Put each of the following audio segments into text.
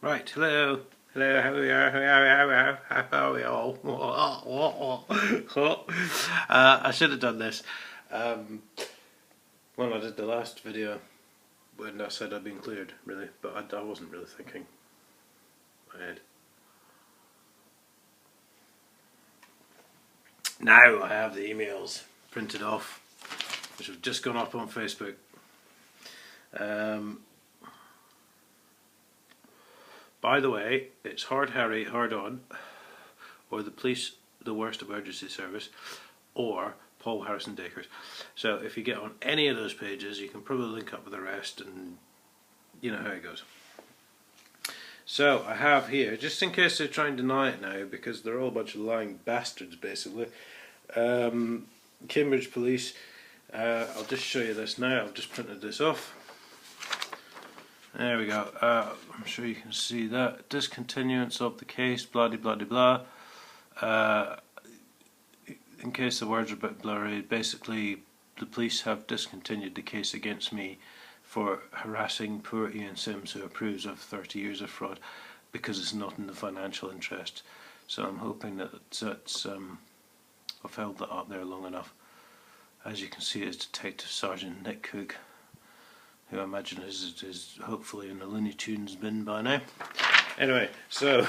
Right, hello. Hello, how are we all? I should have done this. Um, well, I did the last video when I said I'd been cleared, really, but I wasn't really thinking ahead. Now I have the emails printed off, which have just gone up on Facebook. By the way, it's Hard Harry, Hard On, or the police, the worst emergency service, or Paul Harrison Dacres. So if you get on any of those pages, you can probably link up with the rest, and you know how it goes. So I have here, just in case they try and deny it now, because they're all a bunch of lying bastards, basically. Cambridge Police. I'll just show you this now. I've just printed this off. There we go. I'm sure you can see that. Discontinuance of the case, blah blah blah blah. In case the words are a bit blurry, basically the police have discontinued the case against me for harassing poor Ian Sims, who approves of 30 years of fraud, because it's not in the financial interest. So I'm hoping that I've held that up there long enough. As you can see, it's Detective Sergeant Nick Cook, who I imagine is hopefully in the Looney Tunes bin by now. Anyway, so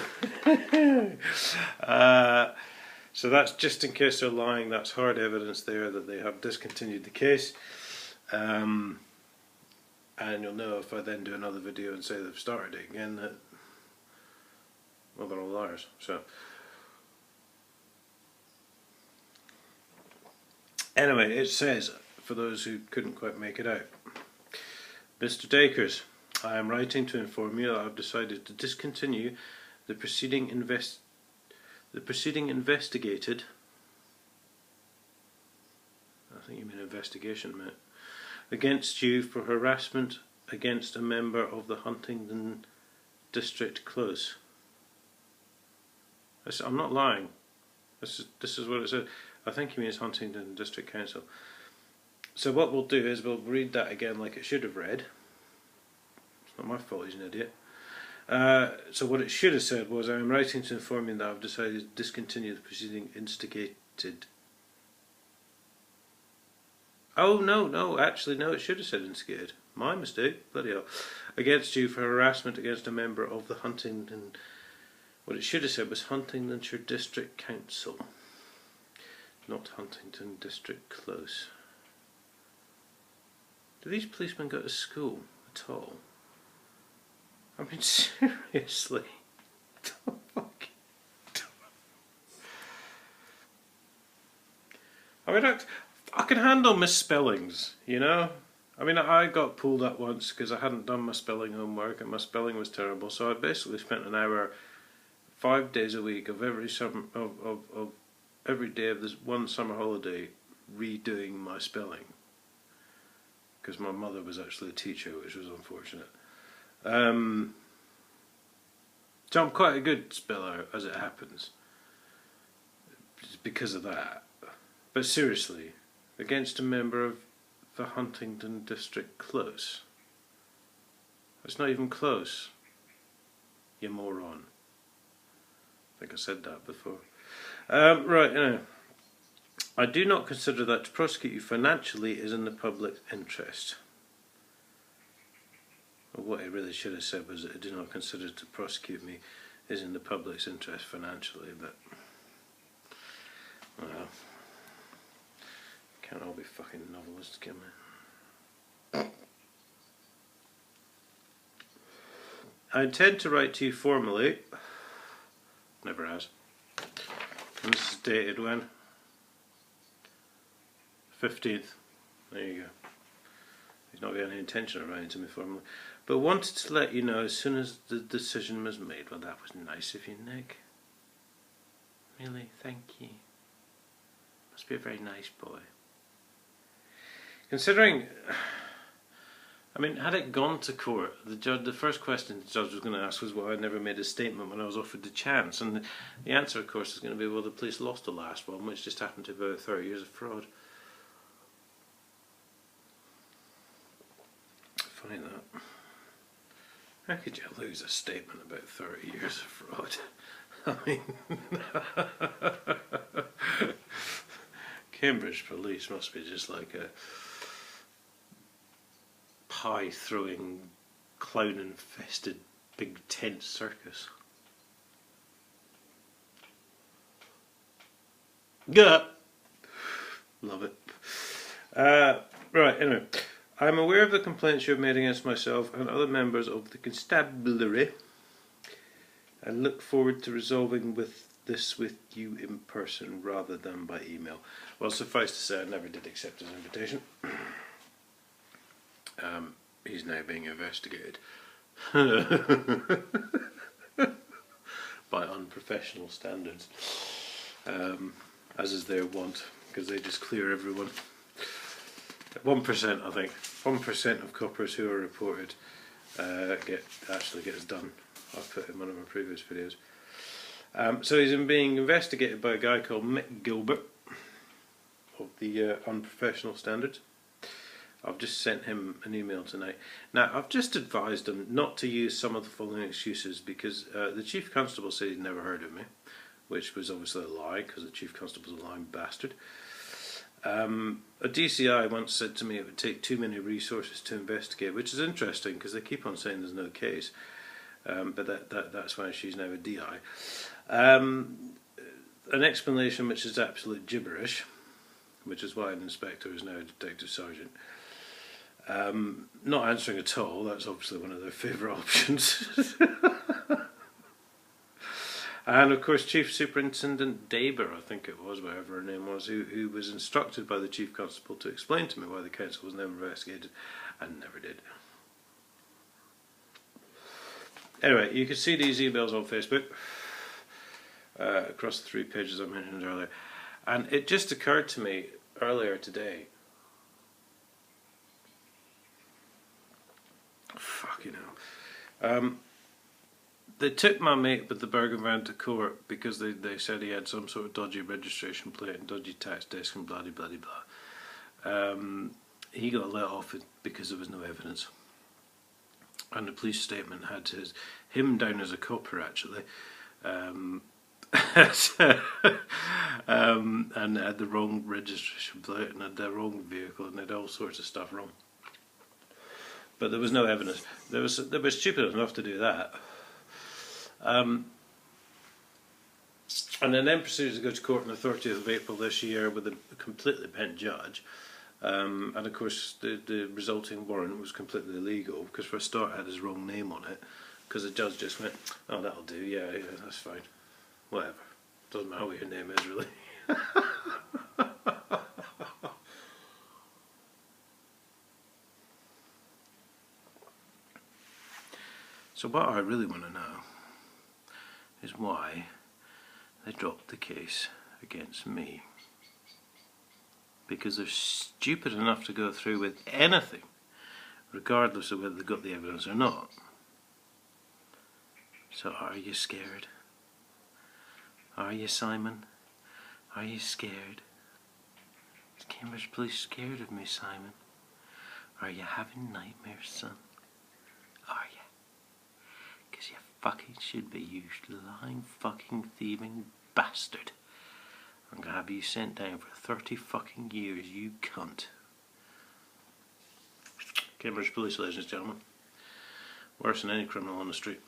so that's just in case they're lying. That's hard evidence there that they have discontinued the case. And you'll know if I then do another video and say they've started it again that, well, they're all liars. So anyway, it says, for those who couldn't quite make it out, Mr. Dacres, I am writing to inform you that I have decided to discontinue the proceeding investigated. I think you mean investigation, mate. Against you for harassment against a member of the Huntingdon District Close. I'm not lying. This is what it says. I think he means Huntingdon District Council. So what we'll do is we'll read that again like it should have read. It's not my fault he's an idiot. So what it should have said was, I am writing to inform you that I have decided to discontinue the proceeding instigated. Oh no, actually no, it should have said instigated. My mistake, bloody hell. Against you for harassment against a member of the Huntingdon. What it should have said was Huntingdonshire District Council, not Huntingdon District Close. Do these policemen go to school at all? I mean, seriously. I mean, I can handle misspellings, you know? I mean, I got pulled up once because I hadn't done my spelling homework and my spelling was terrible, so I basically spent an hour 5 days a week of every summer of every day of this one summer holiday redoing my spelling, because my mother was actually a teacher, which was unfortunate. So I'm quite a good speller, as it happens, because of that. But seriously, against a member of the Huntingdon District Close. It's not even close, you moron. I think I said that before. Right, anyway. I do not consider that to prosecute you financially is in the public interest. Well, what it really should have said was that I do not consider to prosecute me is in the public's interest financially, but well, can't all be fucking novelists, can we? I intend to write to you formally. Never has. And this is dated when? 15th. There you go. He's not got any intention of writing to me formally. But wanted to let you know as soon as the decision was made. Well, that was nice of you, Nick. Really, thank you. Must be a very nice boy. Considering, I mean, had it gone to court, the first question the judge was going to ask was why I never made a statement when I was offered the chance. And the answer, of course, is going to be, well, the police lost the last one, which just happened to be about 30 years of fraud. Funny that. How could you lose a statement about 30 years of fraud? I mean, Cambridge police must be just like a pie-throwing, clown-infested big tent circus. Yeah, love it. Right, anyway. I am aware of the complaints you have made against myself and other members of the constabulary and look forward to resolving this with you in person rather than by email. Well, suffice to say, I never did accept his invitation. He's now being investigated by unprofessional standards, as is their wont, because they just clear everyone. 1%, I think. 1% of coppers who are reported actually get done. I've put in one of my previous videos. So he's being investigated by a guy called Mick Gilbert of the Unprofessional Standards. I've just sent him an email tonight. Now, I've just advised him not to use some of the following excuses because the Chief Constable said he'd never heard of me, which was obviously a lie because the Chief Constable's a lying bastard. A DCI once said to me it would take too many resources to investigate, which is interesting because they keep on saying there's no case, but that's why she's now a DI. An explanation which is absolute gibberish, which is why an inspector is now a detective sergeant. Not answering at all, that's obviously one of their favourite options. And of course Chief Superintendent Daber, I think it was, whatever her name was, who was instructed by the Chief Constable to explain to me why the council was never investigated, and never did. Anyway, you can see these emails on Facebook, across the 3 pages I mentioned earlier, and it just occurred to me earlier today, fucking hell, they took my mate with the Bergen van to court because they said he had some sort of dodgy registration plate and dodgy tax disc and blah blah blah. He got let off because there was no evidence, and the police statement had him down as a copper actually, and had the wrong registration plate and had the wrong vehicle and had all sorts of stuff wrong. But there was no evidence. They were stupid enough to do that. And then proceeded to go to court on the 30th of April this year with a completely bent judge. And of course the resulting warrant was completely illegal because for a start it had his wrong name on it, because the judge just went, oh, that'll do, yeah, that's fine, whatever, doesn't matter what your name is really. So what I really want to know is why they dropped the case against me. Because they're stupid enough to go through with anything, regardless of whether they've got the evidence or not. So are you scared? Are you, Simon? Are you scared? Is Cambridge Police scared of me, Simon? Are you having nightmares, son? Are you? Because you fucking should be, you lying fucking thieving bastard. I'm gonna have you sent down for 30 fucking years, you cunt. Cambridge Police, ladies and gentlemen. Worse than any criminal on the street.